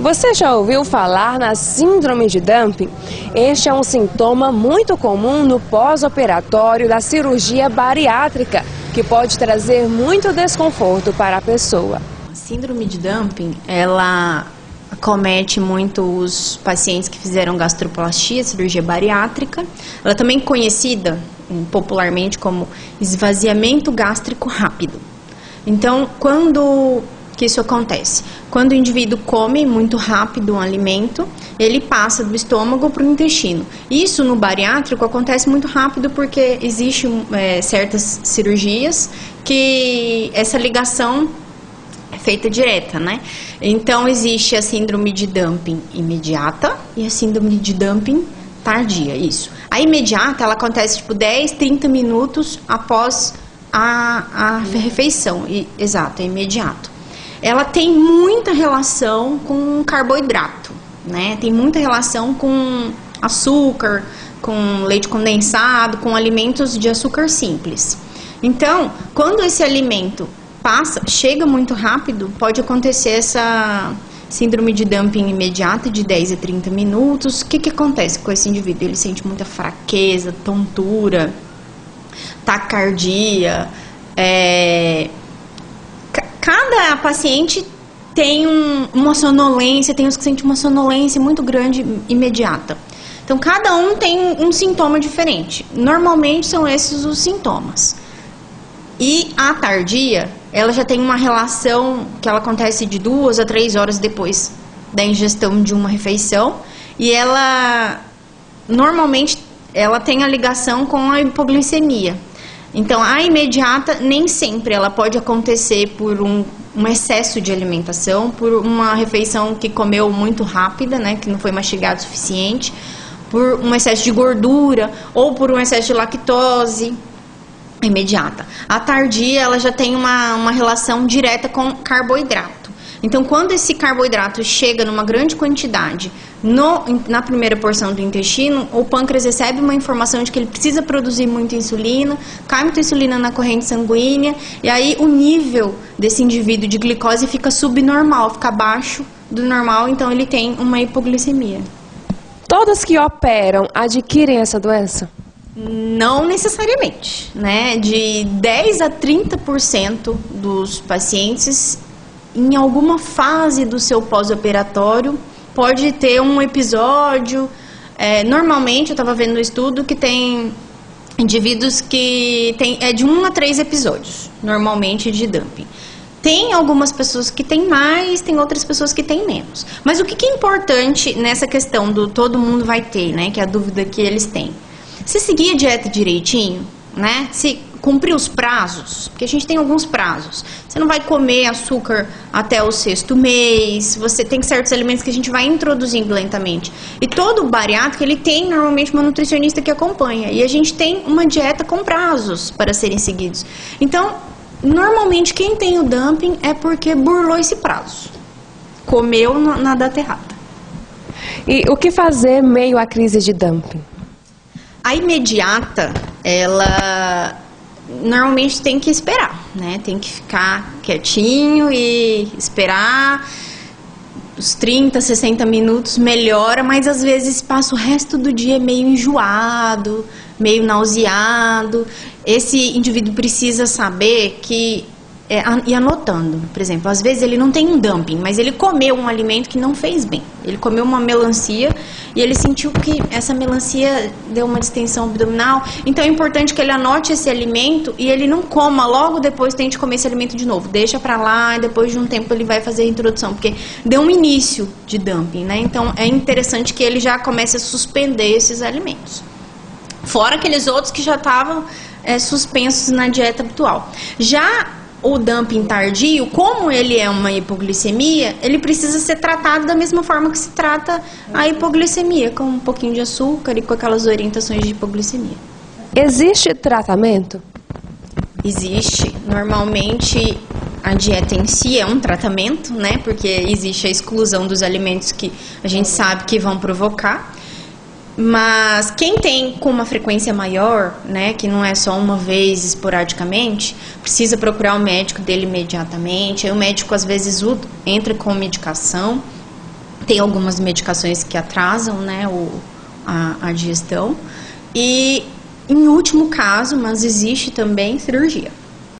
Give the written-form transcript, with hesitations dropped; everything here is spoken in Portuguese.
Você já ouviu falar na síndrome de dumping? Este é um sintoma muito comum no pós-operatório da cirurgia bariátrica, que pode trazer muito desconforto para a pessoa. A síndrome de dumping, ela acomete muito os pacientes que fizeram gastroplastia, cirurgia bariátrica. Ela é também conhecida popularmente como esvaziamento gástrico rápido. Então, quando que isso acontece? Quando o indivíduo come muito rápido um alimento, ele passa do estômago para o intestino. Isso no bariátrico acontece muito rápido porque existe certas cirurgias que essa ligação é feita direta, né? Então existe a síndrome de dumping imediata e a síndrome de dumping tardia, isso. A imediata, ela acontece tipo 10, 30 minutos após a refeição, exato, é imediato. Ela tem muita relação com carboidrato, né? Tem muita relação com açúcar, com leite condensado, com alimentos de açúcar simples. Então, quando esse alimento chega muito rápido, pode acontecer essa síndrome de dumping imediata de 10 a 30 minutos. O que acontece com esse indivíduo? Ele sente muita fraqueza, tontura, taquicardia. Cada paciente tem uma sonolência, tem uns que sentem uma sonolência muito grande imediata. Então, cada um tem um sintoma diferente. Normalmente, são esses os sintomas. E a tardia, ela já tem uma relação que ela acontece de 2 a 3 horas depois da ingestão de uma refeição. E ela, normalmente, ela tem a ligação com a hipoglicemia. Então, a imediata, nem sempre ela pode acontecer por um excesso de alimentação, por uma refeição que comeu muito rápida, né, que não foi mastigado o suficiente, por um excesso de gordura ou por um excesso de lactose. Imediata. A tardia, ela já tem uma relação direta com carboidrato. Então, quando esse carboidrato chega numa grande quantidade na primeira porção do intestino, o pâncreas recebe uma informação de que ele precisa produzir muita insulina, cai muita insulina na corrente sanguínea, e aí o nível desse indivíduo de glicose fica subnormal, fica abaixo do normal, então ele tem uma hipoglicemia. Todas que operam adquirem essa doença? Não necessariamente, né? De 10 a 30% dos pacientes, em alguma fase do seu pós-operatório, pode ter um episódio. Normalmente, eu estava vendo um estudo que tem indivíduos que tem de 1 a 3 episódios, normalmente, de dumping. Tem algumas pessoas que têm mais, tem outras pessoas que têm menos. Mas o que é importante nessa questão do todo mundo vai ter, né? Que é a dúvida que eles têm. Se seguir a dieta direitinho, né? Se cumprir os prazos, porque a gente tem alguns prazos. Você não vai comer açúcar até o 6º mês, você tem certos alimentos que a gente vai introduzindo lentamente. E todo bariátrico, ele tem normalmente uma nutricionista que acompanha. E a gente tem uma dieta com prazos para serem seguidos. Então, normalmente quem tem o dumping é porque burlou esse prazo. Comeu na data errada. E o que fazer meio à crise de dumping? A imediata, ela normalmente tem que esperar, né? Tem que ficar quietinho e esperar os 30, 60 minutos, melhora, mas às vezes passa o resto do dia meio enjoado, meio nauseado. Esse indivíduo precisa saber que e anotando, por exemplo, às vezes ele não tem um dumping, mas ele comeu um alimento que não fez bem. Ele comeu uma melancia e ele sentiu que essa melancia deu uma distensão abdominal. Então é importante que ele anote esse alimento e ele não coma logo depois, tente comer esse alimento de novo. Deixa pra lá e depois de um tempo ele vai fazer a introdução, porque deu um início de dumping, né? Então é interessante que ele já comece a suspender esses alimentos. Fora aqueles outros que já estavam suspensos na dieta habitual. Já o dumping tardio, como ele é uma hipoglicemia, ele precisa ser tratado da mesma forma que se trata a hipoglicemia, com um pouquinho de açúcar e com aquelas orientações de hipoglicemia. Existe tratamento? Existe. Normalmente, a dieta em si é um tratamento, né? Porque existe a exclusão dos alimentos que a gente sabe que vão provocar. Mas quem tem com uma frequência maior, né, que não é só uma vez esporadicamente, precisa procurar o médico dele imediatamente. Aí o médico às vezes entra com medicação Tem algumas medicações que atrasam, né, a digestão. E, em último caso, mas existe também cirurgia.